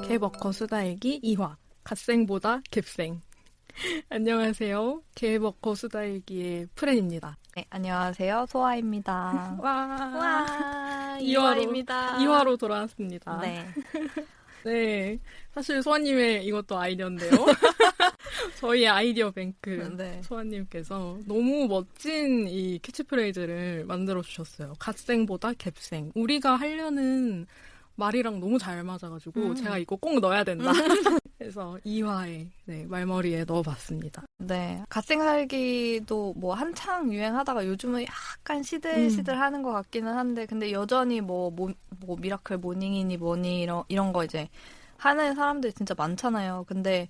갭워커 수다일기 2화 갓생보다 갭생. 안녕하세요. 갭워커 수다일기의 프렌입니다. 네, 안녕하세요. 소아입니다. 와, 2화입니다. 2화로 돌아왔습니다. 네. 네, 사실 소아님의 이것도 아이디어인데요. 저희의 아이디어 뱅크 네. 소아님께서 너무 멋진 이 캐치프레이즈를 만들어주셨어요. 갓생보다 갭생. 우리가 하려는 말이랑 너무 잘 맞아가지고 제가 이거 꼭 넣어야 된다. 그래서 2화에 말머리에 넣어봤습니다. 네. 갓생 살기도 뭐 한창 유행하다가 요즘은 약간 시들시들하는 것 같기는 한데 근데 여전히 뭐 미라클 모닝이니 뭐니 이런 거 이제 하는 사람들이 진짜 많잖아요. 근데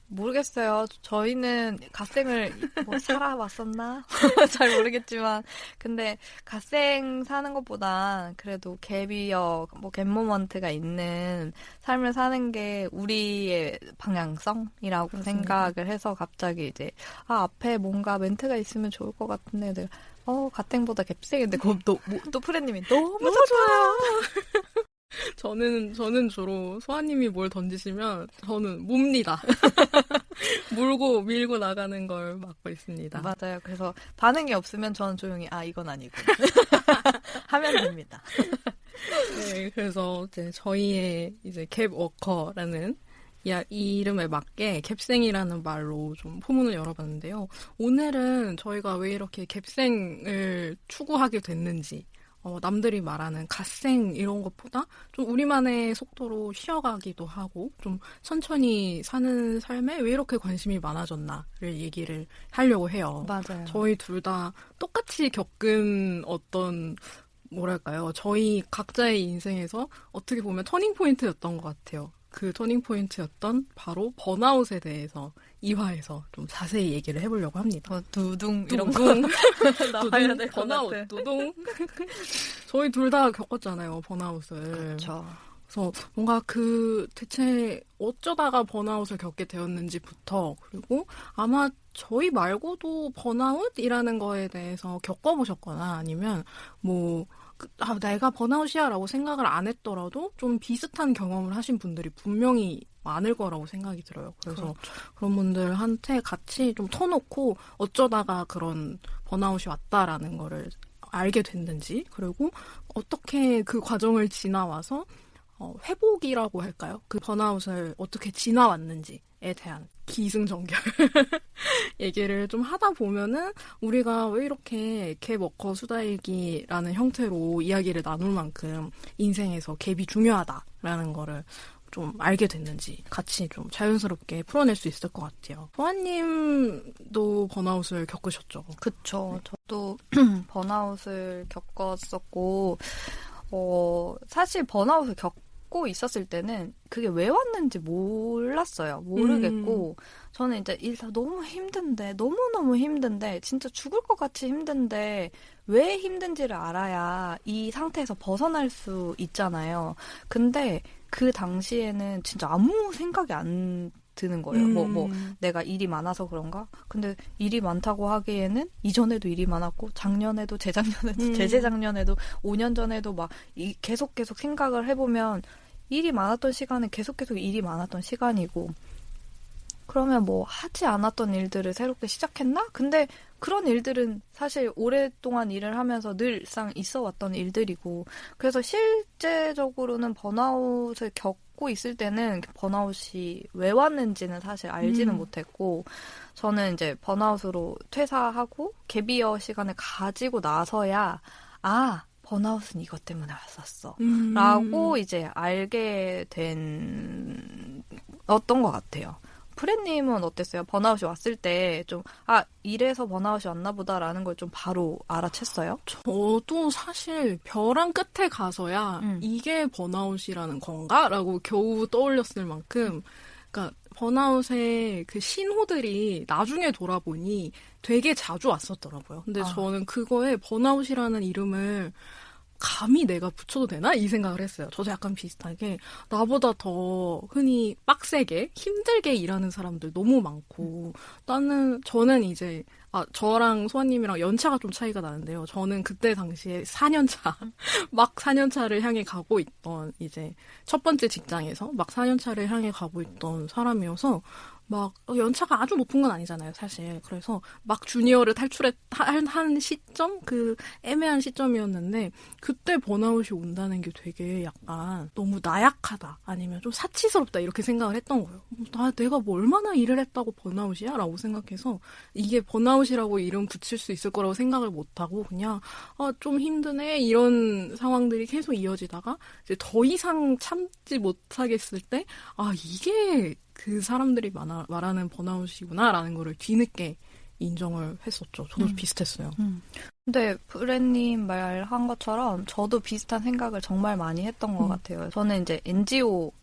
모르겠어요. 저희는 갓생을 뭐 살아왔었나? 잘 모르겠지만 근데 갓생 사는 것보다 그래도 갭이어 뭐 갭모먼트가 있는 삶을 사는 게 우리의 방향성이라고 그렇습니다. 생각을 해서 갑자기 이제 앞에 뭔가 멘트가 있으면 좋을 것 같은데 내가 갓생보다 갭생인데 또 프렌님이 너무 좋아요. 저는 주로 소아님이 뭘 던지시면 저는 몹니다. 물고 밀고 나가는 걸 맡고 있습니다. 맞아요. 그래서 반응이 없으면 저는 조용히 이건 아니고 하면 됩니다. 네, 그래서 이제 저희의 이제 갭워커라는 이 이름에 맞게 갭생이라는 말로 좀 포문을 열어봤는데요. 오늘은 저희가 왜 이렇게 갭생을 추구하게 됐는지 남들이 말하는 갓생 이런 것보다 좀 우리만의 속도로 쉬어가기도 하고 좀 천천히 사는 삶에 왜 이렇게 관심이 많아졌나를 얘기를 하려고 해요. 맞아요. 저희 둘 다 똑같이 겪은 어떤 뭐랄까요. 저희 각자의 인생에서 어떻게 보면 터닝포인트였던 것 같아요. 그 터닝포인트였던 바로 번아웃에 대해서 2화에서 좀 자세히 얘기를 해보려고 합니다. 두둥 이런 거 나와야 될 것 번아웃, 같아. 두둥. 저희 둘 다 겪었잖아요, 번아웃을. 그렇죠. 그래서 뭔가 대체 어쩌다가 번아웃을 겪게 되었는지부터 그리고 아마 저희 말고도 번아웃이라는 거에 대해서 겪어보셨거나 아니면 내가 번아웃이야 라고 생각을 안 했더라도 좀 비슷한 경험을 하신 분들이 분명히 많을 거라고 생각이 들어요. 그래서 그렇죠. 그런 분들한테 같이 좀 터놓고 어쩌다가 그런 번아웃이 왔다라는 거를 알게 됐는지 그리고 어떻게 그 과정을 지나와서 회복이라고 할까요? 그 번아웃을 어떻게 지나왔는지에 대한 기승전결 얘기를 좀 하다 보면은 우리가 왜 이렇게 갭워커 수다일기라는 형태로 이야기를 나눌 만큼 인생에서 갭이 중요하다라는 거를 좀 알게 됐는지 같이 좀 자연스럽게 풀어낼 수 있을 것 같아요. 소아님도 번아웃을 겪으셨죠? 그쵸. 네. 저도 번아웃을 겪었었고 사실 번아웃을 겪고 있었을 때는 그게 왜 왔는지 몰랐어요. 모르겠고 저는 이제 일상 너무 힘든데 너무너무 힘든데 진짜 죽을 것 같이 힘든데 왜 힘든지를 알아야 이 상태에서 벗어날 수 있잖아요. 근데 그 당시에는 진짜 아무 생각이 안 드는 거예요. 내가 일이 많아서 그런가? 근데 일이 많다고 하기에는 이전에도 일이 많았고, 작년에도, 재작년에도, 재재작년에도, 5년 전에도 계속 생각을 해보면 일이 많았던 시간은 계속 일이 많았던 시간이고, 그러면 하지 않았던 일들을 새롭게 시작했나? 근데 그런 일들은 사실 오랫동안 일을 하면서 늘상 있어 왔던 일들이고, 그래서 실제적으로는 번아웃을 겪고 있을 때는 번아웃이 왜 왔는지는 사실 알지는 못했고, 저는 이제 번아웃으로 퇴사하고 갭이어 시간을 가지고 나서야, 번아웃은 이것 때문에 왔었어. 라고 이제 알게 어떤 것 같아요. 프렌님은 어땠어요? 번아웃이 왔을 때 좀 이래서 번아웃이 왔나 보다라는 걸 좀 바로 알아챘어요? 저도 사실 벼랑 끝에 가서야 이게 번아웃이라는 건가? 라고 겨우 떠올렸을 만큼 그러니까 번아웃의 그 신호들이 나중에 돌아보니 되게 자주 왔었더라고요. 근데 저는 그거에 번아웃이라는 이름을 감히 내가 붙여도 되나? 이 생각을 했어요. 저도 약간 비슷하게 나보다 더 흔히 빡세게 힘들게 일하는 사람들 너무 많고 저는 이제 저랑 소아님이랑 연차가 좀 차이가 나는데요. 저는 그때 당시에 4년차, 막 4년차를 향해 가고 있던, 이제, 첫 번째 직장에서 막 4년차를 향해 가고 있던 사람이어서, 막, 연차가 아주 높은 건 아니잖아요, 사실. 그래서, 막 주니어를 한 시점? 그, 애매한 시점이었는데, 그때 번아웃이 온다는 게 되게 약간, 너무 나약하다. 아니면 좀 사치스럽다. 이렇게 생각을 했던 거예요. 내가 뭐 얼마나 일을 했다고 번아웃이야? 라고 생각해서, 이게 번아웃이라고 이름 붙일 수 있을 거라고 생각을 못하고, 그냥, 좀 힘드네? 이런 상황들이 계속 이어지다가, 이제 더 이상 참지 못하겠을 때, 이게, 그 사람들이 말하는 번아웃이구나라는 거를 뒤늦게 인정을 했었죠. 저도 비슷했어요. 근데 브랜님 말한 것처럼 저도 비슷한 생각을 정말 많이 했던 것 같아요. 저는 이제 NGO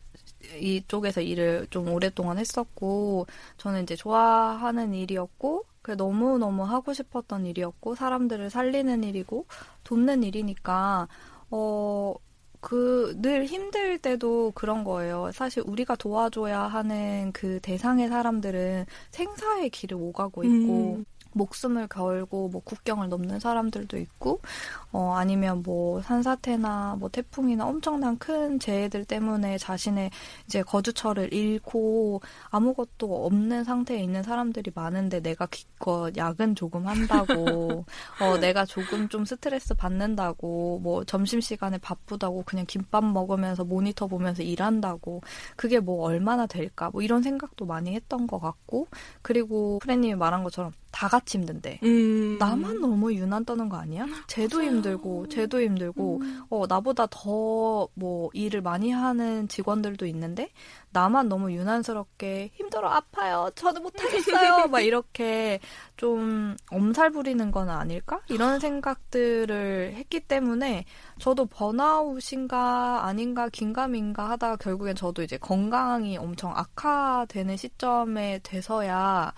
이쪽에서 일을 좀 오랫동안 했었고, 저는 이제 좋아하는 일이었고, 너무너무 하고 싶었던 일이었고, 사람들을 살리는 일이고, 돕는 일이니까, 늘 힘들 때도 그런 거예요. 사실 우리가 도와줘야 하는 그 대상의 사람들은 생사의 길을 오가고 있고, 목숨을 걸고 뭐 국경을 넘는 사람들도 있고, 아니면 뭐 산사태나 뭐 태풍이나 엄청난 큰 재해들 때문에 자신의 이제 거주처를 잃고 아무것도 없는 상태에 있는 사람들이 많은데, 내가 기껏 야근 조금 한다고, 내가 조금 좀 스트레스 받는다고, 뭐 점심시간에 바쁘다고 그냥 김밥 먹으면서 모니터 보면서 일한다고, 그게 뭐 얼마나 될까, 뭐 이런 생각도 많이 했던 것 같고, 그리고 프레님이 말한 것처럼 다 같이 힘든데 나만 너무 유난 떠는 거 아니야? 쟤도 힘들고 나보다 더 뭐 일을 많이 하는 직원들도 있는데 나만 너무 유난스럽게 힘들어, 아파요, 저도 못하겠어요 막 이렇게 좀 엄살 부리는 건 아닐까? 이런 생각들을 했기 때문에 저도 번아웃인가 아닌가 긴가민가 하다가 결국엔 저도 이제 건강이 엄청 악화되는 시점에 돼서야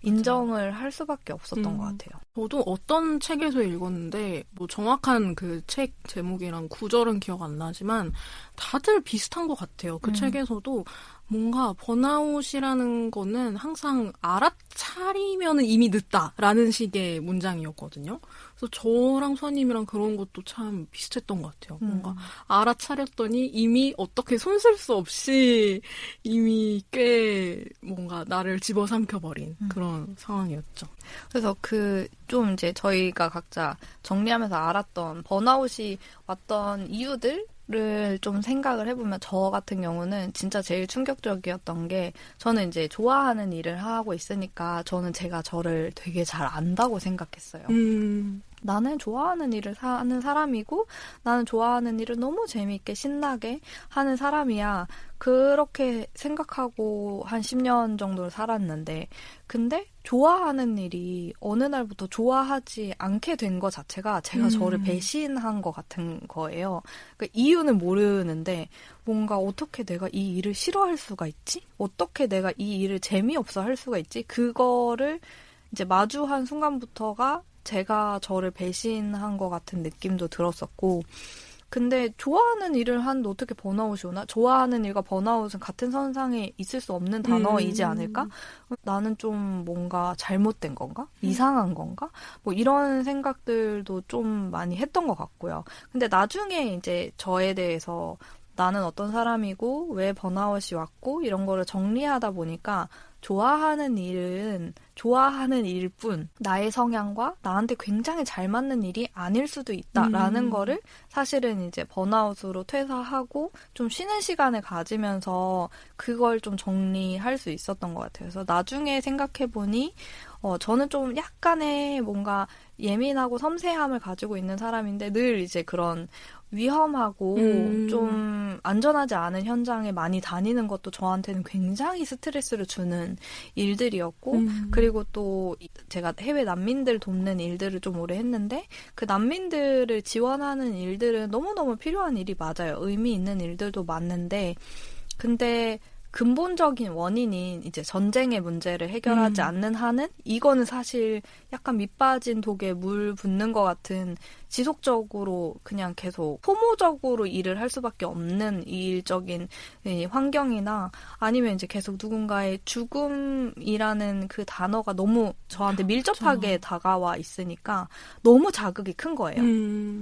인정을 할 수밖에 없었던 것 같아요. 저도 어떤 책에서 읽었는데, 뭐 정확한 그 책 제목이랑 구절은 기억 안 나지만 다들 비슷한 것 같아요. 그 책에서도 뭔가 번아웃이라는 거는 항상 알아차리면 이미 늦다라는 식의 문장이었거든요. 그래서 저랑 수아님이랑 그런 것도 참 비슷했던 것 같아요. 뭔가 알아차렸더니 이미 어떻게 손쓸 수 없이 이미 꽤 뭔가 나를 집어삼켜버린 그런 상황이었죠. 그래서 좀 이제 저희가 각자 정리하면서 알았던 번아웃이 왔던 이유들을 좀 생각을 해보면, 저 같은 경우는 진짜 제일 충격적이었던 게, 저는 이제 좋아하는 일을 하고 있으니까 저는 제가 저를 되게 잘 안다고 생각했어요. 나는 좋아하는 일을 하는 사람이고, 나는 좋아하는 일을 너무 재미있게 신나게 하는 사람이야. 그렇게 생각하고 한 10년 정도를 살았는데, 근데 좋아하는 일이 어느 날부터 좋아하지 않게 된 것 자체가 제가 저를 배신한 것 같은 거예요. 그러니까 이유는 모르는데, 뭔가 어떻게 내가 이 일을 싫어할 수가 있지? 어떻게 내가 이 일을 재미없어 할 수가 있지? 그거를 이제 마주한 순간부터가 제가 저를 배신한 것 같은 느낌도 들었었고, 근데 좋아하는 일을 하는데 어떻게 번아웃이 오나? 좋아하는 일과 번아웃은 같은 선상에 있을 수 없는 단어이지 않을까? 나는 좀 뭔가 잘못된 건가? 이상한 건가? 뭐 이런 생각들도 좀 많이 했던 것 같고요. 근데 나중에 이제 저에 대해서 나는 어떤 사람이고 왜 번아웃이 왔고 이런 거를 정리하다 보니까, 좋아하는 일은 좋아하는 일뿐 나의 성향과 나한테 굉장히 잘 맞는 일이 아닐 수도 있다라는 거를 사실은 이제 번아웃으로 퇴사하고 좀 쉬는 시간을 가지면서 그걸 좀 정리할 수 있었던 것 같아요. 그래서 나중에 생각해보니 저는 좀 약간의 뭔가 예민하고 섬세함을 가지고 있는 사람인데, 늘 이제 그런 위험하고 좀 안전하지 않은 현장에 많이 다니는 것도 저한테는 굉장히 스트레스를 주는 일들이었고, 그리고 또 제가 해외 난민들 돕는 일들을 좀 오래 했는데, 그 난민들을 지원하는 일들은 너무너무 필요한 일이 맞아요. 의미 있는 일들도 맞는데, 근데 근본적인 원인인 이제 전쟁의 문제를 해결하지 않는 한은 이거는 사실 약간 밑 빠진 독에 물 붓는 것 같은 지속적으로 그냥 계속 소모적으로 일을 할 수밖에 없는 일적인 환경이나 아니면 이제 계속 누군가의 죽음이라는 그 단어가 너무 저한테 밀접하게 다가와 있으니까 너무 자극이 큰 거예요.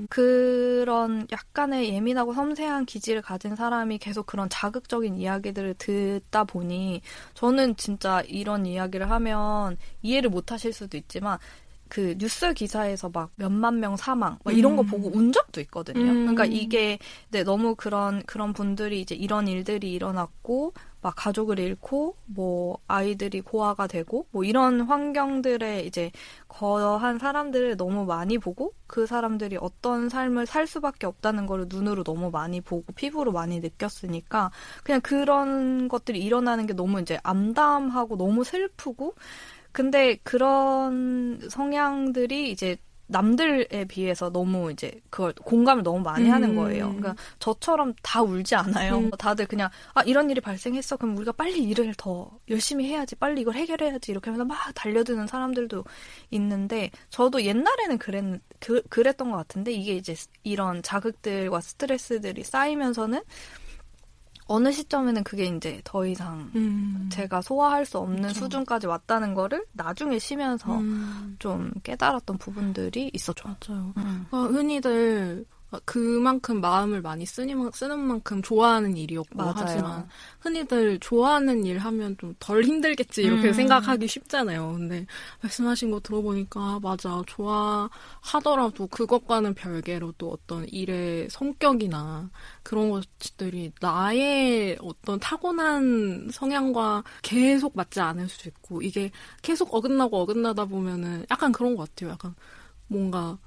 그런 약간의 예민하고 섬세한 기질을 가진 사람이 계속 그런 자극적인 이야기들을 듣다 보니 저는 진짜 이런 이야기를 하면 이해를 못 하실 수도 있지만 그 뉴스 기사에서 막 몇만 명 사망 막 이런 거 보고 운 적도 있거든요. 그러니까 이게 네, 너무 그런 분들이 이제 이런 일들이 일어났고 막 가족을 잃고 뭐 아이들이 고아가 되고 뭐 이런 환경들에 이제 거한 사람들을 너무 많이 보고 그 사람들이 어떤 삶을 살 수밖에 없다는 거를 눈으로 너무 많이 보고 피부로 많이 느꼈으니까 그냥 그런 것들이 일어나는 게 너무 이제 암담하고 너무 슬프고 근데 그런 성향들이 이제 남들에 비해서 너무 이제 그걸 공감을 너무 많이 하는 거예요. 그러니까 저처럼 다 울지 않아요. 다들 그냥 이런 일이 발생했어. 그럼 우리가 빨리 일을 더 열심히 해야지. 빨리 이걸 해결해야지. 이렇게 하면서 막 달려드는 사람들도 있는데 저도 옛날에는 그랬던 것 같은데 이게 이제 이런 자극들과 스트레스들이 쌓이면서는 어느 시점에는 그게 이제 더 이상 제가 소화할 수 없는 그렇죠. 수준까지 왔다는 거를 나중에 쉬면서 좀 깨달았던 부분들이 있었죠. 맞아요. 그러니까 흔히들 그만큼 마음을 많이 쓰는 만큼 좋아하는 일이었고 맞아요. 하지만 흔히들 좋아하는 일 하면 좀 덜 힘들겠지 이렇게 생각하기 쉽잖아요. 근데 말씀하신 거 들어보니까 맞아. 좋아하더라도 그것과는 별개로 또 어떤 일의 성격이나 그런 것들이 나의 어떤 타고난 성향과 계속 맞지 않을 수도 있고 이게 계속 어긋나다 보면은 약간 그런 것 같아요. 약간 뭔가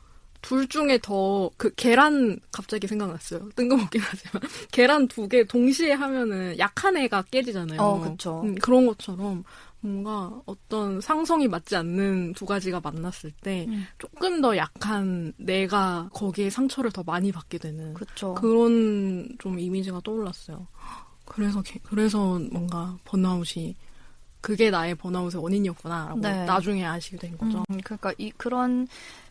둘 중에 더 계란 갑자기 생각났어요. 뜬금없긴 하지만 계란 2개 동시에 하면은 약한 애가 깨지잖아요. 그렇죠. 그런 것처럼 뭔가 어떤 상성이 맞지 않는 두 가지가 만났을 때 조금 더 약한 내가 거기에 상처를 더 많이 받게 되는 그쵸. 그런 좀 이미지가 떠올랐어요. 그래서 뭔가 번아웃이 그게 나의 번아웃의 원인이었구나라고 네. 나중에 아시게 된 거죠. 그러니까 그런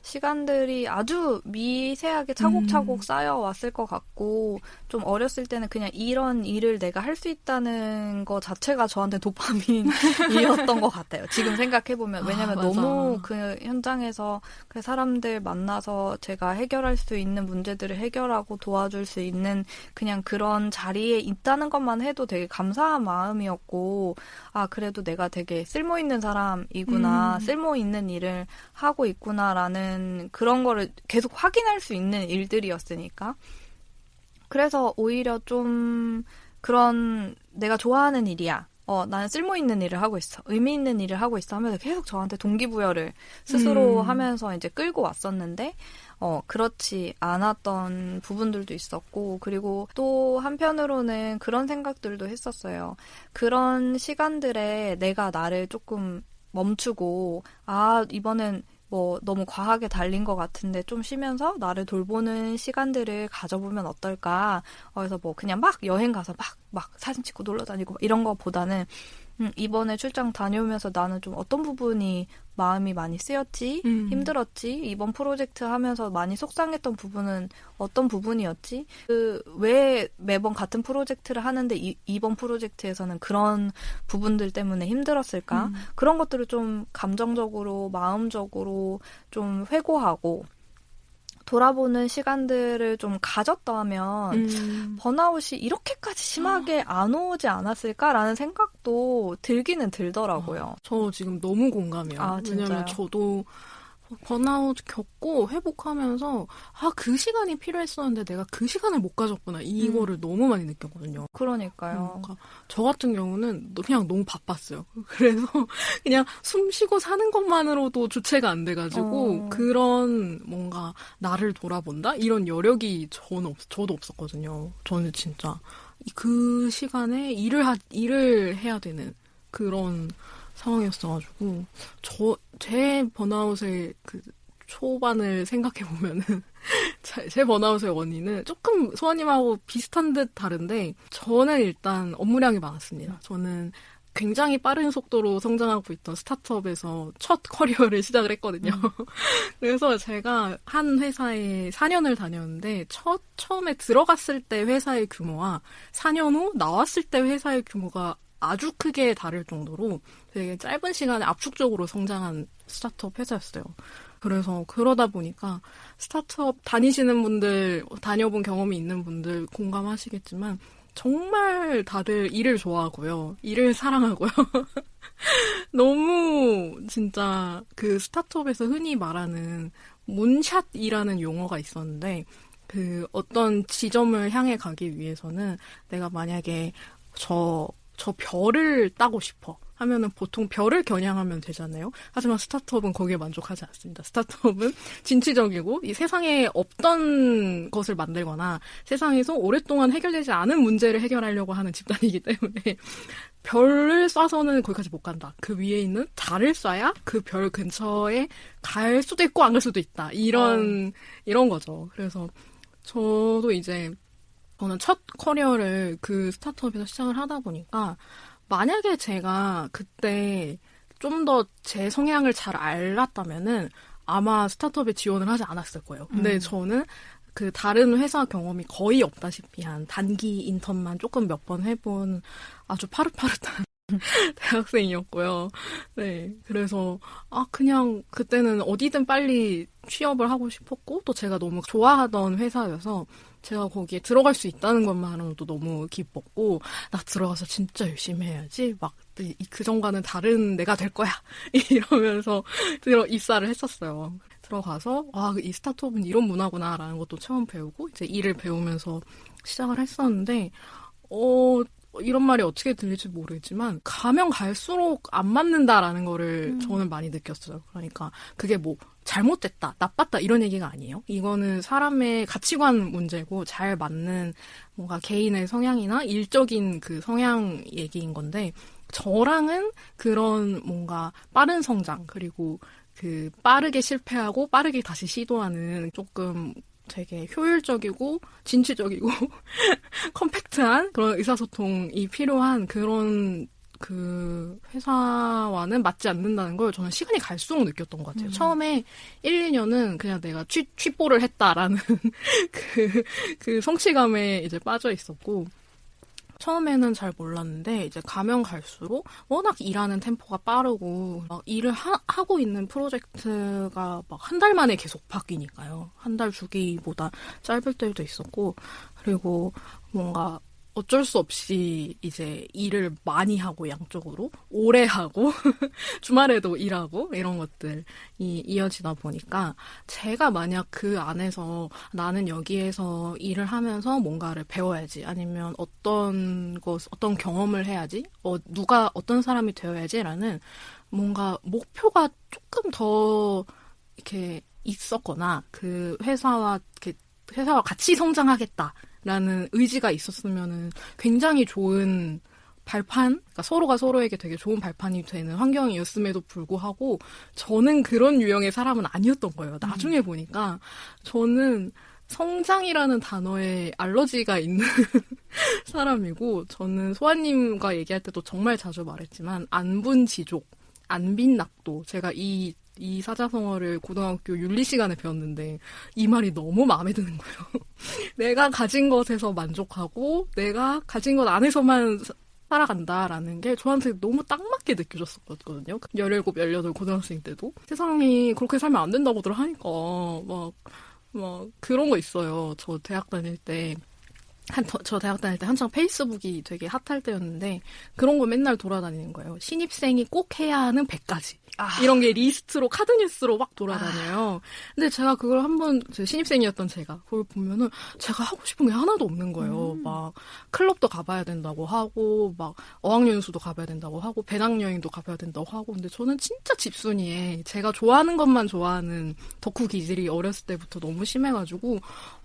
시간들이 아주 미세하게 차곡차곡 쌓여왔을 것 같고 좀 어렸을 때는 그냥 이런 일을 내가 할 수 있다는 거 자체가 저한테 도파민이었던 것 같아요. 지금 생각해보면. 왜냐면 너무 그 현장에서 그 사람들 만나서 제가 해결할 수 있는 문제들을 해결하고 도와줄 수 있는 그냥 그런 자리에 있다는 것만 해도 되게 감사한 마음이었고 그래도 내가 되게 쓸모있는 사람이구나. 쓸모있는 일을 하고 있구나라는 그런 거를 계속 확인할 수 있는 일들이었으니까. 그래서 오히려 좀 그런 내가 좋아하는 일이야. 나는 쓸모있는 일을 하고 있어. 의미 있는 일을 하고 있어 하면서 계속 저한테 동기부여를 스스로 하면서 이제 끌고 왔었는데 그렇지 않았던 부분들도 있었고 그리고 또 한편으로는 그런 생각들도 했었어요. 그런 시간들에 내가 나를 조금 멈추고 이번엔 뭐 너무 과하게 달린 것 같은데 좀 쉬면서 나를 돌보는 시간들을 가져보면 어떨까. 그래서 뭐 그냥 막 여행 가서 막 사진 찍고 놀러 다니고 이런 거보다는 이번에 출장 다녀오면서 나는 좀 어떤 부분이 마음이 많이 쓰였지, 힘들었지, 이번 프로젝트 하면서 많이 속상했던 부분은 어떤 부분이었지, 왜 매번 같은 프로젝트를 하는데 이번 프로젝트에서는 그런 부분들 때문에 힘들었을까? 그런 것들을 좀 감정적으로, 마음적으로 좀 회고하고 돌아보는 시간들을 좀 가졌다면 번아웃이 이렇게까지 심하게 안 오지 않았을까라는 생각도 들기는 들더라고요. 저 지금 너무 공감해요. 왜냐면 저도 번아웃 겪고 회복하면서 그 시간이 필요했었는데 내가 그 시간을 못 가졌구나. 이거를 너무 많이 느꼈거든요. 그러니까요. 그러니까 저 같은 경우는 그냥 너무 바빴어요. 그래서 그냥 숨 쉬고 사는 것만으로도 주체가 안 돼가지고 그런 뭔가 나를 돌아본다? 이런 여력이 저도 없었거든요. 저는 진짜 그 시간에 일을 해야 되는 그런 상황이었어가지고 제 번아웃의 그 초반을 생각해보면은 제 번아웃의 원인은 조금 소아님하고 비슷한 듯 다른데 저는 일단 업무량이 많았습니다. 저는 굉장히 빠른 속도로 성장하고 있던 스타트업에서 첫 커리어를 시작을 했거든요. 그래서 제가 한 회사에 4년을 다녔는데 처음에 들어갔을 때 회사의 규모와 4년 후 나왔을 때 회사의 규모가 아주 크게 다를 정도로 되게 짧은 시간에 압축적으로 성장한 스타트업 회사였어요. 그래서 그러다 보니까 스타트업 다니시는 분들, 다녀본 경험이 있는 분들 공감하시겠지만 정말 다들 일을 좋아하고요. 일을 사랑하고요. 너무 진짜 그 스타트업에서 흔히 말하는 문샷이라는 용어가 있었는데 그 어떤 지점을 향해 가기 위해서는 내가 만약에 저 별을 따고 싶어 하면은 보통 별을 겨냥하면 되잖아요. 하지만 스타트업은 거기에 만족하지 않습니다. 스타트업은 진취적이고 이 세상에 없던 것을 만들거나 세상에서 오랫동안 해결되지 않은 문제를 해결하려고 하는 집단이기 때문에 별을 쏴서는 거기까지 못 간다. 그 위에 있는 달을 쏴야 그 별 근처에 갈 수도 있고 안 갈 수도 있다. 이런 거죠. 그래서 저도 이제 저는 첫 커리어를 그 스타트업에서 시작을 하다 보니까 만약에 제가 그때 좀 더 제 성향을 잘 알았다면은 아마 스타트업에 지원을 하지 않았을 거예요. 근데 저는 그 다른 회사 경험이 거의 없다시피 한 단기 인턴만 조금 몇 번 해본 아주 파릇파릇한 대학생이었고요. 네. 그래서, 그냥 그때는 어디든 빨리 취업을 하고 싶었고, 또 제가 너무 좋아하던 회사여서 제가 거기에 들어갈 수 있다는 것만으로도 너무 기뻤고, 나 들어가서 진짜 열심히 해야지. 막, 그 전과는 다른 내가 될 거야. 이러면서 입사를 했었어요. 들어가서, 이 스타트업은 이런 문화구나라는 것도 처음 배우고, 이제 일을 배우면서 시작을 했었는데, 이런 말이 어떻게 들릴지 모르겠지만 가면 갈수록 안 맞는다라는 거를 저는 많이 느꼈어요. 그러니까 그게 뭐 잘못됐다, 나빴다 이런 얘기가 아니에요. 이거는 사람의 가치관 문제고 잘 맞는 뭔가 개인의 성향이나 일적인 그 성향 얘기인 건데 저랑은 그런 뭔가 빠른 성장 그리고 그 빠르게 실패하고 빠르게 다시 시도하는 조금 되게 효율적이고 진취적이고 컴팩트한 그런 의사소통이 필요한 그런 그 회사와는 맞지 않는다는 걸 저는 시간이 갈수록 느꼈던 것 같아요. 처음에 1, 2년은 그냥 내가 취뽀를 했다라는 그 성취감에 이제 빠져 있었고 처음에는 잘 몰랐는데 이제 가면 갈수록 워낙 일하는 템포가 빠르고 막 일을 하고 있는 프로젝트가 막 한 달 만에 계속 바뀌니까요. 한 달 주기보다 짧을 때도 있었고 그리고 뭔가 어쩔 수 없이 이제 일을 많이 하고 양쪽으로 오래 하고 주말에도 일하고 이런 것들이 이어지다 보니까 제가 만약 그 안에서 나는 여기에서 일을 하면서 뭔가를 배워야지 아니면 어떤 경험을 해야지 어떤 사람이 되어야지라는 뭔가 목표가 조금 더 이렇게 있었거나 그 회사와 같이 성장하겠다. 라는 의지가 있었으면은 굉장히 좋은 발판, 그러니까 서로가 서로에게 되게 좋은 발판이 되는 환경이었음에도 불구하고 저는 그런 유형의 사람은 아니었던 거예요. 나중에 보니까 저는 성장이라는 단어에 알러지가 있는 사람이고 저는 소아님과 얘기할 때도 정말 자주 말했지만 안분지족, 안빈낙도 제가 이 사자성어를 고등학교 윤리 시간에 배웠는데 이 말이 너무 마음에 드는 거예요. 내가 가진 것에서 만족하고 내가 가진 것 안에서만 살아간다라는 게 저한테 너무 딱 맞게 느껴졌었거든요. 17, 18 고등학생 때도 세상이 그렇게 살면 안 된다고들 하니까 막 그런 거 있어요. 저 대학 다닐 때 한창 페이스북이 되게 핫할 때였는데 그런 거 맨날 돌아다니는 거예요. 신입생이 꼭 해야 하는 100가지. 이런 게 리스트로 카드뉴스로 막 돌아다녀요. 근데 제가 그걸 신입생이었던 제가 그걸 보면은 제가 하고 싶은 게 하나도 없는 거예요. 막 클럽도 가봐야 된다고 하고 막 어학연수도 가봐야 된다고 하고 배낭여행도 가봐야 된다고 하고 근데 저는 진짜 집순이에 제가 좋아하는 것만 좋아하는 덕후 기질이 어렸을 때부터 너무 심해가지고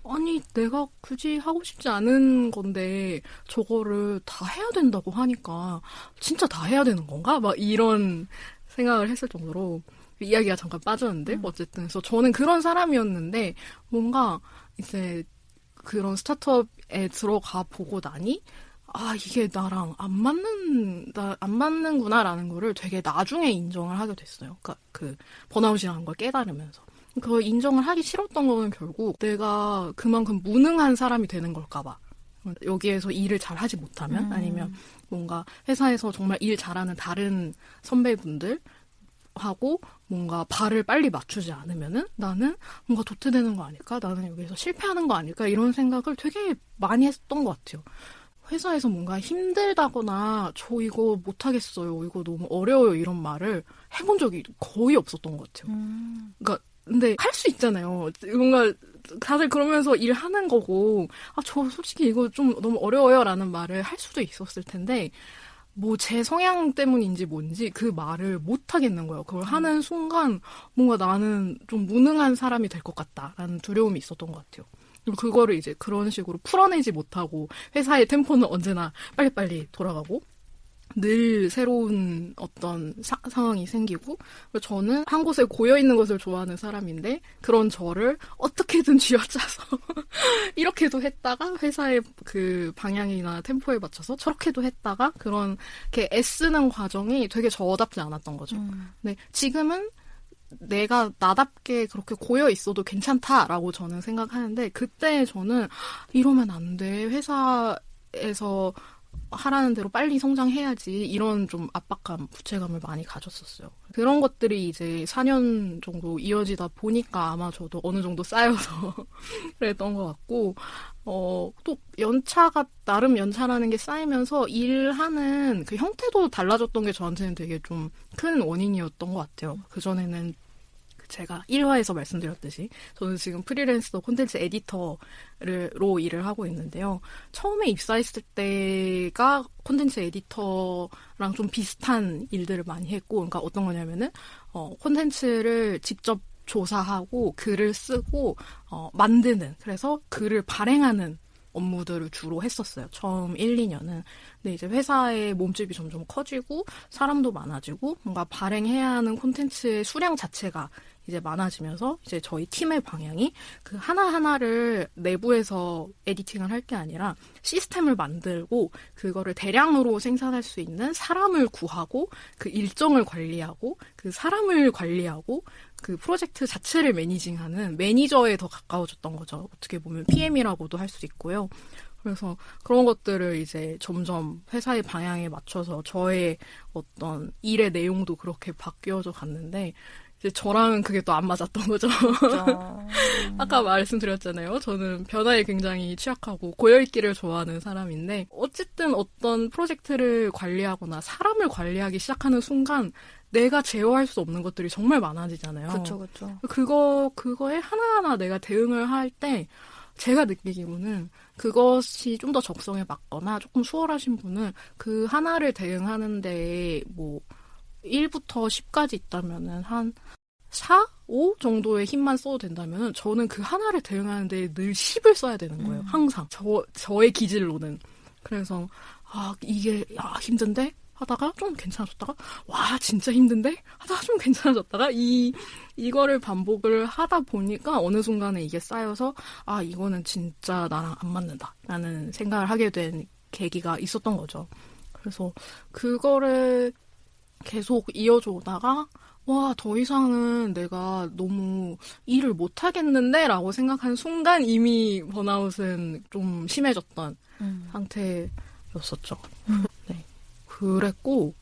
아니 내가 굳이 하고 싶지 않은 건데 저거를 다 해야 된다고 하니까 진짜 다 해야 되는 건가? 막 이런 생각을 했을 정도로 이야기가 잠깐 빠졌는데 어쨌든 그래서 저는 그런 사람이었는데 뭔가 이제 그런 스타트업에 들어가 보고 나니 이게 나랑 안 맞는구나라는 거를 되게 나중에 인정을 하게 됐어요. 그러니까 그 번아웃이라는 걸 깨달으면서. 그걸 인정을 하기 싫었던 거는 결국 내가 그만큼 무능한 사람이 되는 걸까봐. 여기에서 일을 잘 하지 못하면 아니면 뭔가 회사에서 정말 일 잘하는 다른 선배분들 하고 뭔가 발을 빨리 맞추지 않으면은 나는 뭔가 도태되는 거 아닐까? 나는 여기서 실패하는 거 아닐까? 이런 생각을 되게 많이 했던 것 같아요. 회사에서 뭔가 힘들다거나 저 이거 못하겠어요. 이거 너무 어려워요. 이런 말을 해본 적이 거의 없었던 것 같아요. 그러니까 근데 할 수 있잖아요. 뭔가 다들 그러면서 일하는 거고 저 솔직히 이거 좀 너무 어려워요 라는 말을 할 수도 있었을 텐데 뭐 제 성향 때문인지 뭔지 그 말을 못 하겠는 거예요. 그걸 하는 순간 뭔가 나는 좀 무능한 사람이 될 것 같다라는 두려움이 있었던 것 같아요. 그거를 이제 그런 식으로 풀어내지 못하고 회사의 템포는 언제나 빨리빨리 돌아가고 늘 새로운 어떤 상황이 생기고 저는 한 곳에 고여있는 것을 좋아하는 사람인데 그런 저를 어떻게든 쥐어짜서 이렇게도 했다가 회사의 그 방향이나 템포에 맞춰서 저렇게도 했다가 그런 게 애쓰는 과정이 되게 저답지 않았던 거죠. 근데 지금은 내가 나답게 그렇게 고여 있어도 괜찮다라고 저는 생각하는데 그때 저는 이러면 안 돼. 회사에서 하라는 대로 빨리 성장해야지 이런 좀 압박감, 부채감을 많이 가졌었어요. 그런 것들이 이제 4년 정도 이어지다 보니까 아마 저도 어느 정도 쌓여서 그랬던 것 같고 또 연차가 나름 연차라는 게 쌓이면서 일하는 그 형태도 달라졌던 게 저한테는 되게 좀 큰 원인이었던 것 같아요. 그전에는 제가 1화에서 말씀드렸듯이 저는 지금 프리랜서 콘텐츠 에디터로 일을 하고 있는데요. 처음에 입사했을 때가 콘텐츠 에디터랑 좀 비슷한 일들을 많이 했고 그러니까 어떤 거냐면은 콘텐츠를 직접 조사하고 글을 쓰고 만드는 그래서 글을 발행하는 업무들을 주로 했었어요. 처음 1, 2년은. 근데 이제 회사의 몸집이 점점 커지고 사람도 많아지고 뭔가 발행해야 하는 콘텐츠의 수량 자체가 이제 많아지면서 이제 저희 팀의 방향이 그 하나하나를 내부에서 에디팅을 할 게 아니라 시스템을 만들고 그거를 대량으로 생산할 수 있는 사람을 구하고 그 일정을 관리하고 그 사람을 관리하고 그 프로젝트 자체를 매니징하는 매니저에 더 가까워졌던 거죠. 어떻게 보면 PM이라고도 할 수 있고요. 그래서 그런 것들을 이제 점점 회사의 방향에 맞춰서 저의 어떤 일의 내용도 그렇게 바뀌어져 갔는데 이제 저랑은 그게 또 안 맞았던 거죠. 아까 말씀드렸잖아요. 저는 변화에 굉장히 취약하고 고여있기를 좋아하는 사람인데 어쨌든 어떤 프로젝트를 관리하거나 사람을 관리하기 시작하는 순간 내가 제어할 수 없는 것들이 정말 많아지잖아요. 그렇죠. 그거에 하나하나 내가 대응을 할 때 제가 느끼기로는 그것이 좀 더 적성에 맞거나 조금 수월하신 분은 그 하나를 대응하는데 뭐 1부터 10까지 있다면은 한 4, 5 정도의 힘만 써도 된다면은 저는 그 하나를 대응하는데 늘 10을 써야 되는 거예요. 항상. 저의 기질로는. 그래서 이게 힘든데? 하다가 좀 괜찮아졌다가 와 진짜 힘든데? 하다가 좀 괜찮아졌다가 이거를 반복을 하다 보니까 어느 순간에 이게 쌓여서 이거는 진짜 나랑 안 맞는다 라는 생각을 하게 된 계기가 있었던 거죠. 그래서 그거를 계속 이어져 오다가 더 이상은 내가 너무 일을 못하겠는데? 라고 생각한 순간 이미 번아웃은 좀 심해졌던 상태였었죠. 네. 그랬고,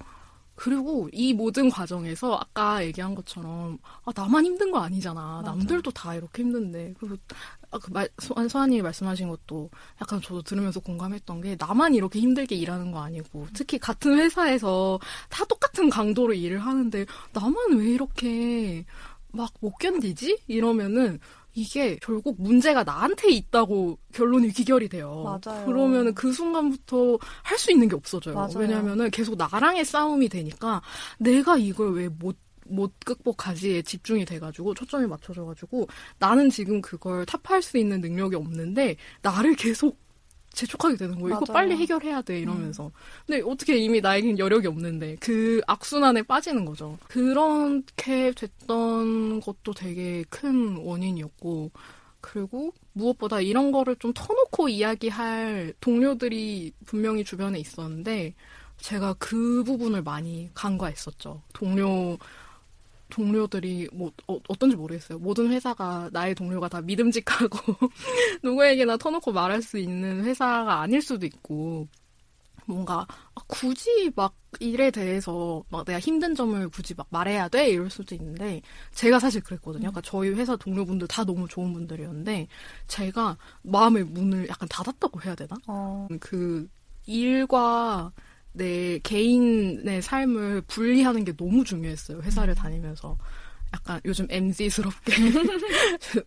그리고 이 모든 과정에서 아까 얘기한 것처럼 나만 힘든 거 아니잖아. 맞아. 남들도 다 이렇게 힘든데. 그리고 서한이 말씀하신 것도 약간 저도 들으면서 공감했던 게 나만 이렇게 힘들게 일하는 거 아니고 특히 같은 회사에서 다 똑같은 강도로 일을 하는데 나만 왜 이렇게 막 못 견디지? 이러면은 이게 결국 문제가 나한테 있다고 결론이 귀결이 돼요. 맞아요. 그러면은 그 순간부터 할 수 있는 게 없어져요. 맞아요. 왜냐면은 계속 나랑의 싸움이 되니까 내가 이걸 왜 못 극복하지에 집중이 돼가지고 초점이 맞춰져가지고 나는 지금 그걸 타파할 수 있는 능력이 없는데 나를 계속 재촉하게 되는 거예요. 맞아요. 이거 빨리 해결해야 돼 이러면서. 근데 어떻게 이미 나에겐 여력이 없는데 그 악순환에 빠지는 거죠. 그렇게 됐던 것도 되게 큰 원인이었고 그리고 무엇보다 이런 거를 좀 터놓고 이야기할 동료들이 분명히 주변에 있었는데 제가 그 부분을 많이 간과했었죠. 동료들이 뭐 어떤지 모르겠어요. 모든 회사가 나의 동료가 다 믿음직하고 누구에게나 터놓고 말할 수 있는 회사가 아닐 수도 있고 뭔가 굳이 막 일에 대해서 막 내가 힘든 점을 굳이 막 말해야 돼 이럴 수도 있는데 제가 사실 그랬거든요. 그러니까 저희 회사 동료분들 다 너무 좋은 분들이었는데 제가 마음의 문을 약간 닫았다고 해야 되나? 그 일과 내 개인의 삶을 분리하는 게 너무 중요했어요. 회사를 다니면서. 약간 요즘 MZ스럽게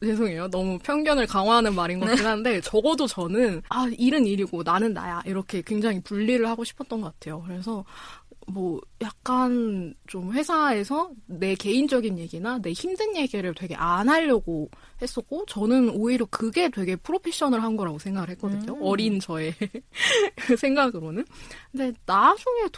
죄송해요. 너무 편견을 강화하는 말인 것 같긴 한데 적어도 저는 일은 일이고 나는 나야 이렇게 굉장히 분리를 하고 싶었던 것 같아요. 그래서 뭐 약간 좀 회사에서 내 개인적인 얘기나 내 힘든 얘기를 되게 안 하려고 했었고 저는 오히려 그게 되게 프로페셔널한 거라고 생각을 했거든요. 어린 저의 생각으로는. 근데 나중에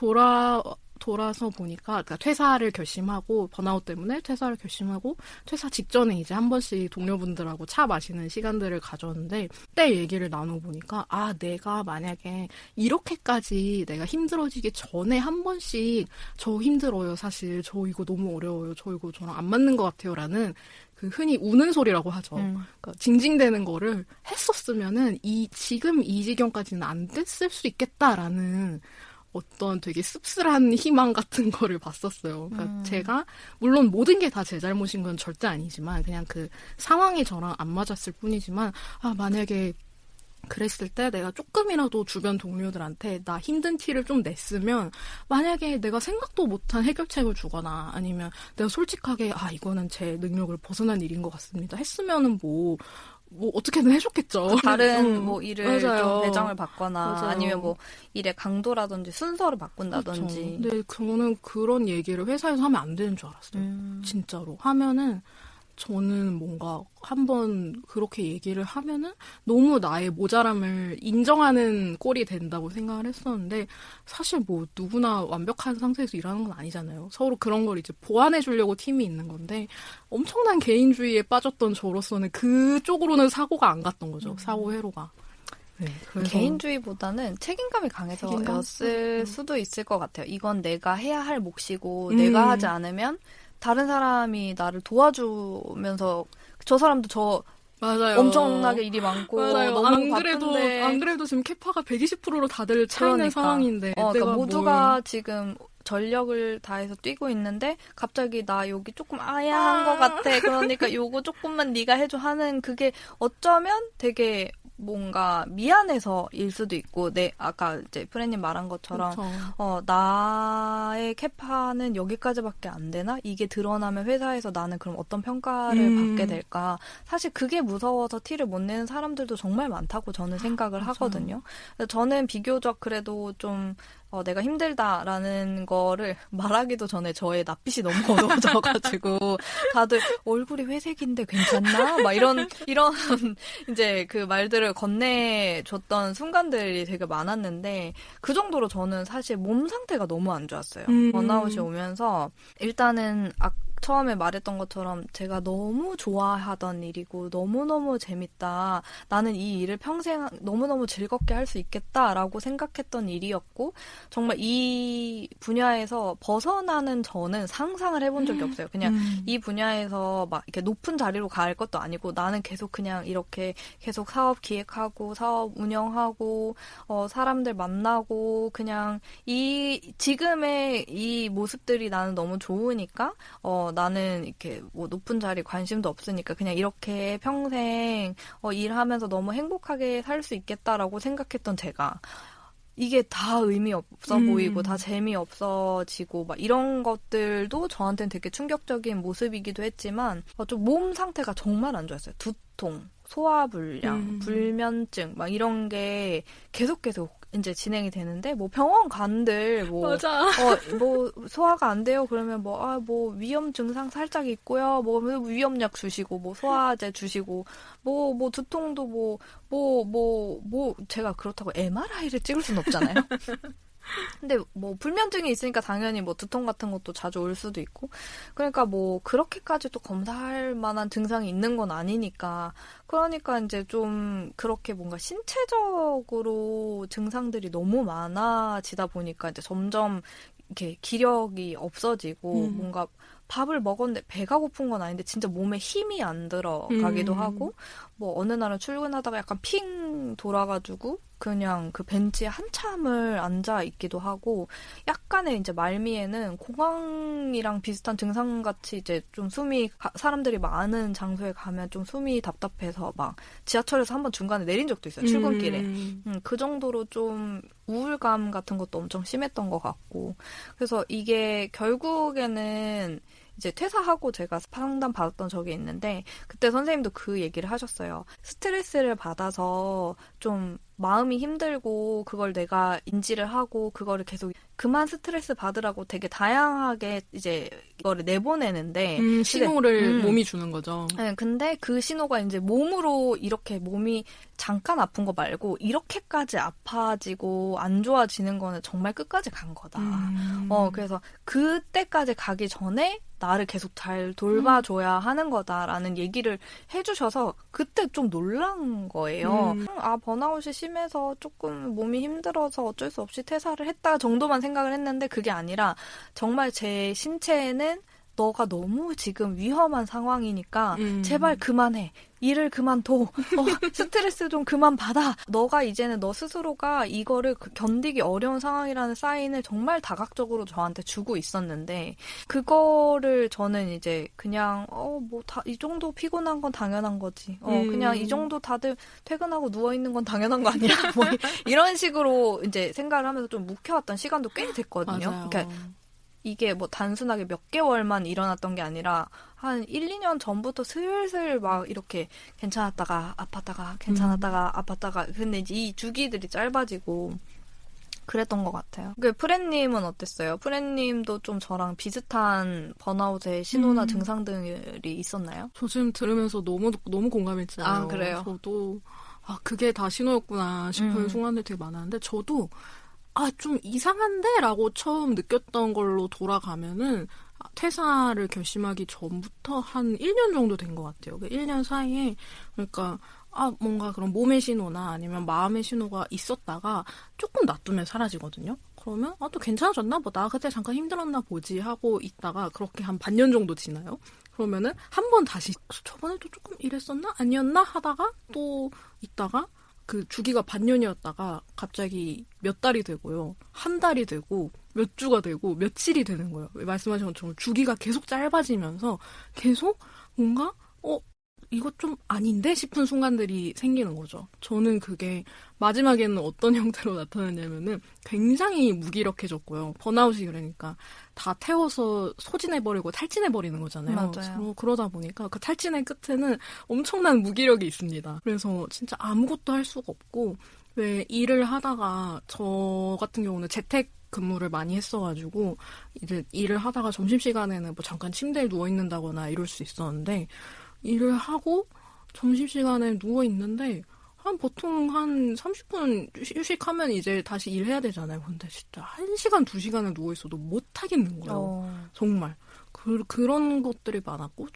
돌아서 보니까, 그러니까 퇴사를 결심하고, 번아웃 때문에 퇴사를 결심하고, 퇴사 직전에 이제 한 번씩 동료분들하고 차 마시는 시간들을 가졌는데, 그때 얘기를 나눠보니까, 내가 만약에 이렇게까지 내가 힘들어지기 전에 한 번씩, 저 힘들어요, 사실. 저 이거 너무 어려워요. 저 이거 저랑 안 맞는 것 같아요. 라는, 그 흔히 우는 소리라고 하죠. 그러니까 징징대는 거를 했었으면은, 지금 이 지경까지는 안 됐을 수 있겠다라는, 어떤 되게 씁쓸한 희망 같은 거를 봤었어요. 그러니까 제가 물론 모든 게 다 제 잘못인 건 절대 아니지만 그냥 그 상황이 저랑 안 맞았을 뿐이지만 만약에 그랬을 때 내가 조금이라도 주변 동료들한테 나 힘든 티를 좀 냈으면 만약에 내가 생각도 못한 해결책을 주거나 아니면 내가 솔직하게 이거는 제 능력을 벗어난 일인 것 같습니다 했으면은 뭐 어떻게든 해줬겠죠. 다른 뭐 일을 맞아요. 좀 배정을 받거나 맞아요. 아니면 뭐 일의 강도라든지 순서를 바꾼다든지. 그렇죠. 근데 저는 그런 얘기를 회사에서 하면 안 되는 줄 알았어요. 진짜로. 하면은 저는 뭔가 한번 그렇게 얘기를 하면은 너무 나의 모자람을 인정하는 꼴이 된다고 생각을 했었는데 사실 뭐 누구나 완벽한 상태에서 일하는 건 아니잖아요. 서로 그런 걸 이제 보완해 주려고 팀이 있는 건데 엄청난 개인주의에 빠졌던 저로서는 그쪽으로는 사고가 안 갔던 거죠. 사고 회로가. 네, 개인주의보다는 책임감이 강해서였을 수도 있을 것 같아요. 이건 내가 해야 할 몫이고 내가 하지 않으면 다른 사람이 나를 도와주면서 저 사람도 맞아요. 엄청나게 일이 많고 맞아요. 너무 바쁜데 안 그래도 지금 캐파가 120%로 다들 차 있는 상황인데 그러니까 모두가 지금 전력을 다해서 뛰고 있는데 갑자기 나 여기 조금 아야한 것 같아. 그러니까 요거 조금만 네가 해줘 하는 그게 어쩌면 되게 뭔가 미안해서일 수도 있고, 아까 이제 프레님 말한 것처럼, 그렇죠. 나의 캐파는 여기까지밖에 안 되나? 이게 드러나면 회사에서 나는 그럼 어떤 평가를 받게 될까? 사실 그게 무서워서 티를 못 내는 사람들도 정말 많다고 저는 생각을 하거든요. 저는 비교적 그래도 좀, 내가 힘들다라는 거를 말하기도 전에 저의 낯빛이 너무 어두워져가지고 다들 얼굴이 회색인데 괜찮나? 막 이런 이제 그 말들을 건네줬던 순간들이 되게 많았는데 그 정도로 저는 사실 몸 상태가 너무 안 좋았어요. 번아웃이 오면서 일단은 처음에 말했던 것처럼 제가 너무 좋아하던 일이고 너무너무 재밌다. 나는 이 일을 평생 너무너무 즐겁게 할 수 있겠다라고 생각했던 일이었고 정말 이 분야에서 벗어나는 저는 상상을 해본 적이 없어요. 그냥 이 분야에서 막 이렇게 높은 자리로 갈 것도 아니고 나는 계속 그냥 이렇게 계속 사업 기획하고 사업 운영하고 사람들 만나고 그냥 지금의 이 모습들이 나는 너무 좋으니까 나는 이렇게 뭐 높은 자리 관심도 없으니까 그냥 이렇게 평생 일하면서 너무 행복하게 살 수 있겠다라고 생각했던 제가 이게 다 의미 없어 보이고 다 재미없어지고 막 이런 것들도 저한테는 되게 충격적인 모습이기도 했지만 좀 몸 상태가 정말 안 좋았어요. 두통, 소화불량, 불면증 막 이런 게 계속 이제 진행이 되는데 뭐 병원 간들 맞아. 뭐 소화가 안 돼요 그러면 뭐 위염 증상 살짝 있고요 뭐 위염약 주시고 뭐 소화제 주시고 뭐 두통도 뭐 제가 그렇다고 MRI를 찍을 순 없잖아요. 근데 뭐 불면증이 있으니까 당연히 뭐 두통 같은 것도 자주 올 수도 있고 그러니까 뭐 그렇게까지 또 검사할 만한 증상이 있는 건 아니니까 그러니까 이제 좀 그렇게 뭔가 신체적으로 증상들이 너무 많아지다 보니까 이제 점점 이렇게 기력이 없어지고 뭔가 밥을 먹었는데 배가 고픈 건 아닌데 진짜 몸에 힘이 안 들어가기도 하고 뭐 어느 날은 출근하다가 약간 핑 돌아가지고 그냥 그 벤치에 한참을 앉아 있기도 하고 약간의 이제 말미에는 공황이랑 비슷한 증상같이 이제 좀 사람들이 많은 장소에 가면 좀 숨이 답답해서 막 지하철에서 한번 중간에 내린 적도 있어요. 출근길에. 그 정도로 좀 우울감 같은 것도 엄청 심했던 것 같고 그래서 이게 결국에는 이제 퇴사하고 제가 상담 받았던 적이 있는데 그때 선생님도 그 얘기를 하셨어요. 스트레스를 받아서 좀 마음이 힘들고 그걸 내가 인지를 하고 그거를 계속 그만 스트레스 받으라고 되게 다양하게 이제 이거를 내보내는데 신호를 몸이 주는 거죠. 네, 근데 그 신호가 이제 몸으로 이렇게 몸이 잠깐 아픈 거 말고 이렇게까지 아파지고 안 좋아지는 거는 정말 끝까지 간 거다. 그래서 그때까지 가기 전에 나를 계속 잘 돌봐줘야 하는 거다라는 얘기를 해주셔서 그때 좀 놀란 거예요. 아, 번아웃이 심해서 조금 몸이 힘들어서 어쩔 수 없이 퇴사를 했다 정도만 생각을 했는데 그게 아니라 정말 제 신체에는 너가 너무 지금 위험한 상황이니까 제발 그만해. 일을 그만둬. 스트레스 좀 그만 받아. 너가 이제는 너 스스로가 이거를 견디기 어려운 상황이라는 사인을 정말 다각적으로 저한테 주고 있었는데 그거를 저는 이제 그냥 이 정도 피곤한 건 당연한 거지. 그냥 이 정도 다들 퇴근하고 누워 있는 건 당연한 거 아니야? 뭐 이런 식으로 이제 생각을 하면서 좀 묵혀왔던 시간도 꽤 됐거든요. 맞아요. 그러니까 이게 뭐 단순하게 몇 개월만 일어났던 게 아니라 한 1, 2년 전부터 슬슬 막 이렇게 괜찮았다가 아팠다가 괜찮았다가 아팠다가 근데 이제 이 주기들이 짧아지고 그랬던 것 같아요. 프렌님은 어땠어요? 프렌님도 좀 저랑 비슷한 번아웃의 신호나 증상들이 있었나요? 저 지금 들으면서 너무 공감했잖아요. 아, 그래요? 저도 그게 다 신호였구나 싶은 순간들 되게 많았는데 저도 좀 이상한데? 라고 처음 느꼈던 걸로 돌아가면은 퇴사를 결심하기 전부터 한 1년 정도 된 것 같아요. 그 1년 사이에 그러니까 뭔가 그런 몸의 신호나 아니면 마음의 신호가 있었다가 조금 놔두면 사라지거든요. 그러면 또 괜찮아졌나? 나 그때 잠깐 힘들었나 보지 하고 있다가 그렇게 한 반년 정도 지나요. 그러면은 한 번 다시 저번에도 조금 이랬었나? 아니었나? 하다가 또 있다가 그 주기가 반년이었다가 갑자기 몇 달이 되고요. 한 달이 되고 몇 주가 되고 며칠이 되는 거예요. 말씀하신 것처럼 주기가 계속 짧아지면서 계속 뭔가 이거 좀 아닌데 싶은 순간들이 생기는 거죠. 저는 그게 마지막에는 어떤 형태로 나타났냐면은 굉장히 무기력해졌고요. 번아웃이 그러니까 다 태워서 소진해버리고 탈진해버리는 거잖아요. 맞아요. 그러다 보니까 그 탈진의 끝에는 엄청난 무기력이 있습니다. 그래서 진짜 아무것도 할 수가 없고 왜 일을 하다가 저 같은 경우는 재택 근무를 많이 했어가지고 이제 일을 하다가 점심시간에는 뭐 잠깐 침대에 누워있는다거나 이럴 수 있었는데 일을 하고 점심시간에 누워있는데 보통 한 30분 휴식하면 이제 다시 일해야 되잖아요. 근데 진짜 1시간, 2시간을 누워있어도 못하겠는 거예요. 정말. 그런 것들이 많았고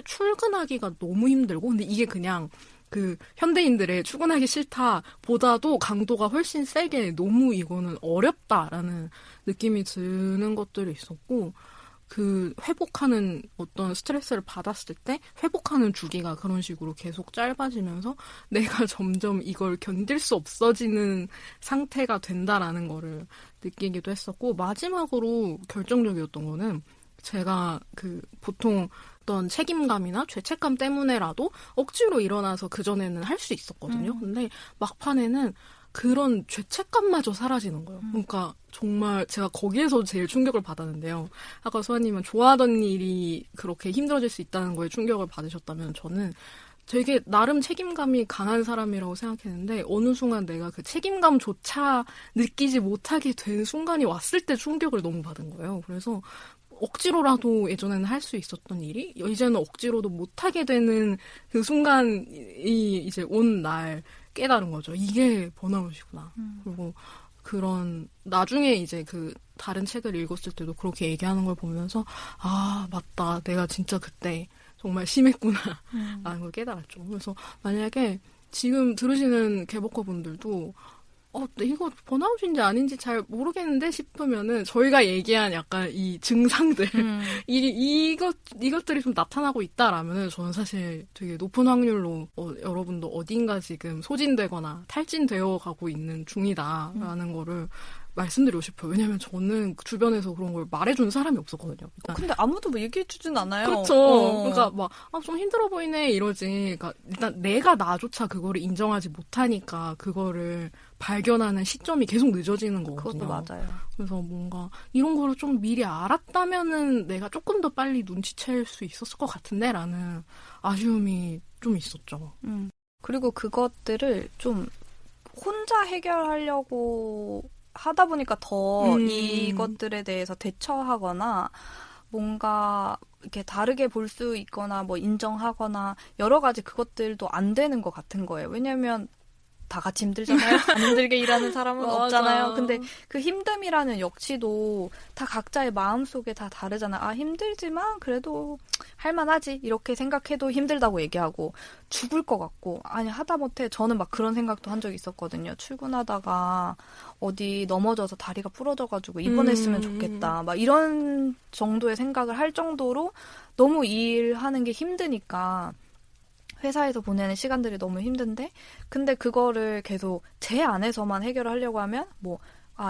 출근하기가 너무 힘들고 근데 이게 그냥 그 현대인들의 출근하기 싫다 보다도 강도가 훨씬 세게 너무 이거는 어렵다라는 느낌이 드는 것들이 있었고 그 회복하는 어떤 스트레스를 받았을 때 회복하는 주기가 그런 식으로 계속 짧아지면서 내가 점점 이걸 견딜 수 없어지는 상태가 된다라는 거를 느끼기도 했었고 마지막으로 결정적이었던 거는 제가 보통 어떤 책임감이나 죄책감 때문에라도 억지로 일어나서 그전에는 할 수 있었거든요. 근데 막판에는 그런 죄책감마저 사라지는 거예요. 그러니까 정말 제가 거기에서 제일 충격을 받았는데요. 아까 수아님은 좋아하던 일이 그렇게 힘들어질 수 있다는 거에 충격을 받으셨다면 저는 되게 나름 책임감이 강한 사람이라고 생각했는데 어느 순간 내가 그 책임감조차 느끼지 못하게 된 순간이 왔을 때 충격을 너무 받은 거예요. 그래서 억지로라도 예전에는 할 수 있었던 일이 이제는 억지로도 못하게 되는 그 순간이 이제 온 날 깨달은 거죠. 이게 번아웃이구나. 그리고 그런 나중에 이제 그 다른 책을 읽었을 때도 그렇게 얘기하는 걸 보면서 아 맞다 내가 진짜 그때 정말 심했구나 라는 걸 깨달았죠. 그래서 만약에 지금 들으시는 개복커 분들도 이거 번아웃인지 아닌지 잘 모르겠는데 싶으면은 저희가 얘기한 약간 이 증상들 이것들이 좀 나타나고 있다라면은 저는 사실 되게 높은 확률로 여러분도 어딘가 지금 소진되거나 탈진되어 가고 있는 중이다라는 거를 말씀드리고 싶어요. 왜냐면 저는 주변에서 그런 걸 말해주는 사람이 없었거든요. 일단. 근데 아무도 뭐 얘기해주진 않아요. 그렇죠. 그러니까 막 좀 힘들어 보이네 이러지. 그러니까 일단 내가 나조차 그거를 인정하지 못하니까 그거를 발견하는 시점이 계속 늦어지는 거거든요. 그것도 맞아요. 그래서 뭔가 이런 거를 좀 미리 알았다면은 내가 조금 더 빨리 눈치챌 수 있었을 것 같은데라는 아쉬움이 좀 있었죠. 그리고 그것들을 좀 혼자 해결하려고 하다 보니까 더 이것들에 대해서 대처하거나 뭔가 이렇게 다르게 볼 수 있거나 뭐 인정하거나 여러 가지 그것들도 안 되는 것 같은 거예요. 왜냐면 다 같이 힘들잖아요. 안 힘들게 일하는 사람은 맞아. 없잖아요. 근데 그 힘듦이라는 역시도 다 각자의 마음속에 다 다르잖아요. 아 힘들지만 그래도 할만하지 이렇게 생각해도 힘들다고 얘기하고 죽을 것 같고 아니 하다못해 저는 막 그런 생각도 한 적이 있었거든요. 출근하다가 어디 넘어져서 다리가 부러져가지고 입원했으면 좋겠다. 막 이런 정도의 생각을 할 정도로 너무 일하는 게 힘드니까 회사에서 보내는 시간들이 너무 힘든데 근데 그거를 계속 제 안에서만 해결을 하려고 하면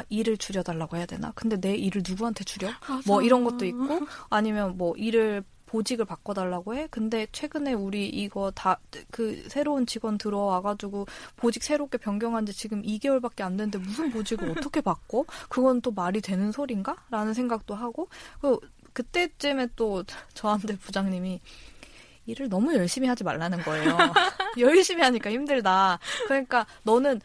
일을 줄여달라고 해야 되나? 근데 내 일을 누구한테 줄여? 맞아. 뭐 이런 것도 있고 아니면 일을 보직을 바꿔달라고 해? 근데 최근에 우리 이거 새로운 직원 들어와가지고 보직 새롭게 변경한 지 지금 2개월밖에 안 됐는데 무슨 보직을 어떻게 바꿔? 그건 또 말이 되는 소린가? 라는 생각도 하고 그때쯤에 또 저한테 부장님이 일을 너무 열심히 하지 말라는 거예요. 열심히 하니까 힘들다. 그러니까 너는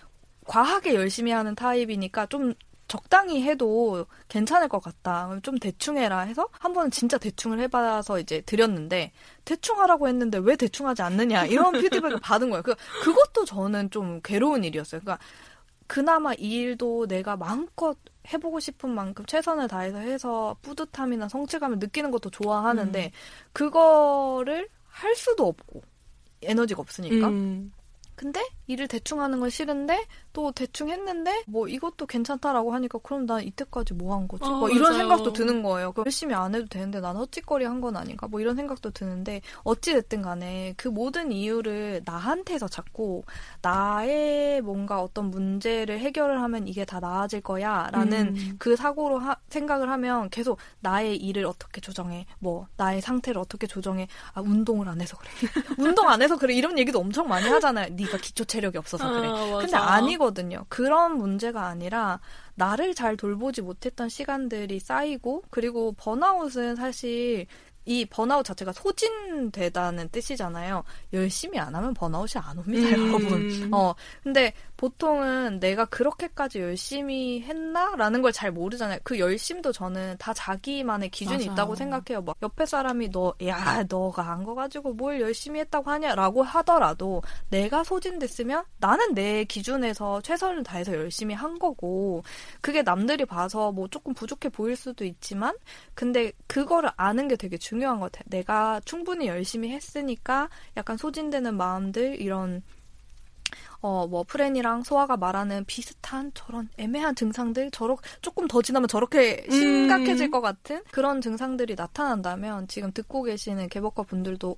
과하게 열심히 하는 타입이니까 좀 적당히 해도 괜찮을 것 같다. 좀 대충 해라 해서 한 번은 진짜 대충을 해봐서 이제 드렸는데 대충 하라고 했는데 왜 대충 하지 않느냐 이런 피드백을 받은 거예요. 그것도 저는 좀 괴로운 일이었어요. 그러니까 그나마 이 일도 내가 마음껏 해보고 싶은 만큼 최선을 다해서 해서 뿌듯함이나 성취감을 느끼는 것도 좋아하는데 그거를 할 수도 없고 에너지가 없으니까. 근데 일을 대충 하는 건 싫은데 또 대충 했는데 이것도 괜찮다라고 하니까 그럼 난 이때까지 뭐 한 거지? 이런 맞아요. 생각도 드는 거예요. 열심히 안 해도 되는데 난 헛짓거리 한 건 아닌가? 이런 생각도 드는데 어찌 됐든 간에 그 모든 이유를 나한테서 찾고 나의 뭔가 어떤 문제를 해결을 하면 이게 다 나아질 거야 라는 그 사고로 생각을 하면 계속 나의 일을 어떻게 조정해 나의 상태를 어떻게 조정해 운동을 안 해서 그래 운동 안 해서 그래 이런 얘기도 엄청 많이 하잖아요. 네가 기초 체력이 없어서 그래. 근데 아니거든요. 그런 문제가 아니라 나를 잘 돌보지 못했던 시간들이 쌓이고 그리고 번아웃은 사실 이 번아웃 자체가 소진되다는 뜻이잖아요. 열심히 안 하면 번아웃이 안 옵니다, 여러분. 근데 보통은 내가 그렇게까지 열심히 했나라는 걸 잘 모르잖아요. 그 열심도 저는 다 자기만의 기준이 맞아. 있다고 생각해요. 옆에 사람이 너가 한 거 가지고 뭘 열심히 했다고 하냐라고 하더라도 내가 소진됐으면 나는 내 기준에서 최선을 다해서 열심히 한 거고 그게 남들이 봐서 조금 부족해 보일 수도 있지만 근데 그거를 아는 게 되게 중요한 것 같아요. 내가 충분히 열심히 했으니까 약간 소진되는 마음들 이런 프렌이랑 소아가 말하는 비슷한 저런 애매한 증상들 조금 더 지나면 저렇게 심각해질 것 같은 그런 증상들이 나타난다면 지금 듣고 계시는 개복커 분들도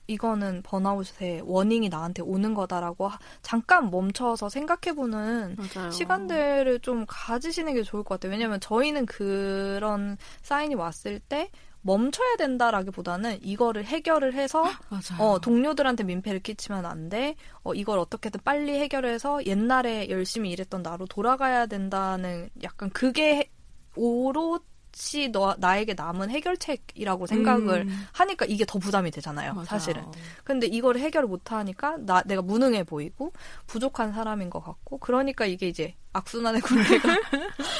이거는 번아웃의 워닝이 나한테 오는 거다라고 잠깐 멈춰서 생각해보는 맞아요. 시간들을 좀 가지시는 게 좋을 것 같아요. 왜냐면 저희는 그런 사인이 왔을 때 멈춰야 된다라기보다는 이거를 해결을 해서 맞아요. 동료들한테 민폐를 끼치면 안 돼. 이걸 어떻게든 빨리 해결해서 옛날에 열심히 일했던 나로 돌아가야 된다는 약간 그게 오롯이 나에게 남은 해결책이라고 생각을 하니까 이게 더 부담이 되잖아요. 맞아요. 사실은. 근데 이걸 해결을 못하니까 내가 무능해 보이고 부족한 사람인 것 같고 그러니까 이게 이제 악순환의 굴레가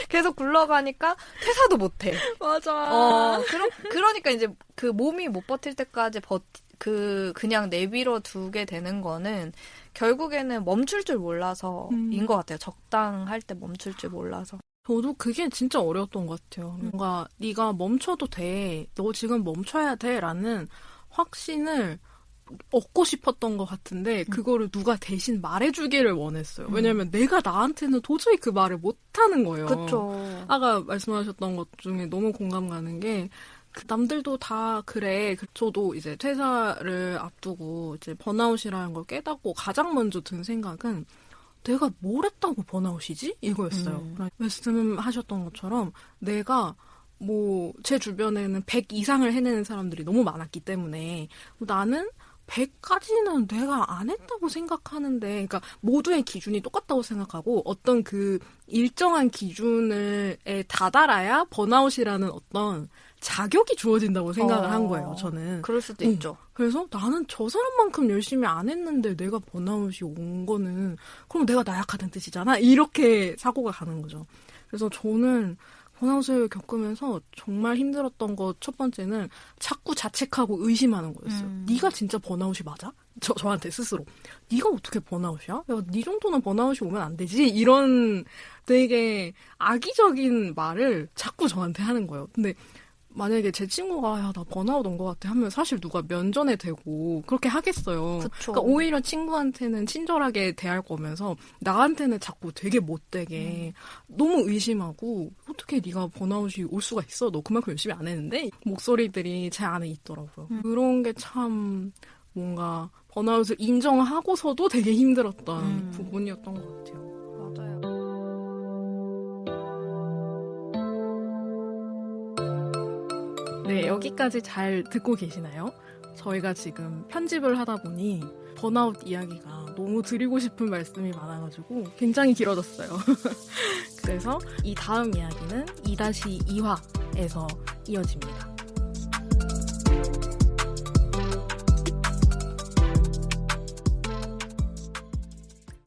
계속 굴러가니까 퇴사도 못해. 맞아. 그러니까 이제 그 몸이 못 버틸 때까지 그냥 내비로 두게 되는 거는 결국에는 멈출 줄 몰라서인 것 같아요. 적당할 때 멈출 줄 몰라서. 저도 그게 진짜 어려웠던 것 같아요. 뭔가 네가 멈춰도 돼. 너 지금 멈춰야 돼. 라는 확신을 얻고 싶었던 것 같은데 그거를 누가 대신 말해주기를 원했어요. 왜냐면 내가 나한테는 도저히 그 말을 못하는 거예요. 그쵸. 아까 말씀하셨던 것 중에 너무 공감 가는 게 남들도 다 그래. 저도 이제 퇴사를 앞두고 이제 번아웃이라는 걸 깨닫고 가장 먼저 든 생각은 내가 뭘 했다고 번아웃이지? 이거였어요. 말씀하셨던 것처럼 내가 제 주변에는 100 이상을 해내는 사람들이 너무 많았기 때문에 나는 100까지는 내가 안 했다고 생각하는데, 그러니까 모두의 기준이 똑같다고 생각하고 어떤 그 일정한 기준에 다다라야 번아웃이라는 어떤 자격이 주어진다고 생각을 한 거예요, 저는. 그럴 수도 있죠. 그래서 나는 저 사람만큼 열심히 안 했는데 내가 번아웃이 온 거는 그럼 내가 나약하다는 뜻이잖아? 이렇게 사고가 가는 거죠. 그래서 저는 번아웃을 겪으면서 정말 힘들었던 것 첫 번째는 자꾸 자책하고 의심하는 거였어요. 네가 진짜 번아웃이 맞아? 저한테 스스로. 네가 어떻게 번아웃이야? 야, 네 정도는 번아웃이 오면 안 되지? 이런 되게 악의적인 말을 자꾸 저한테 하는 거예요. 근데 만약에 제 친구가 야, 나 번아웃 온 것 같아 하면 사실 누가 면전에 대고 그렇게 하겠어요. 그쵸. 그러니까 오히려 친구한테는 친절하게 대할 거면서 나한테는 자꾸 되게 못되게 너무 의심하고 어떻게 네가 번아웃이 올 수가 있어? 너 그만큼 열심히 안 했는데? 목소리들이 제 안에 있더라고요. 그런 게 참 뭔가 번아웃을 인정하고서도 되게 힘들었던 부분이었던 것 같아요. 맞아요. 네, 여기까지 잘 듣고 계시나요? 저희가 지금 편집을 하다 보니 번아웃 이야기가 너무 드리고 싶은 말씀이 많아가지고 굉장히 길어졌어요. 그래서 이 다음 이야기는 2-2화에서 이어집니다.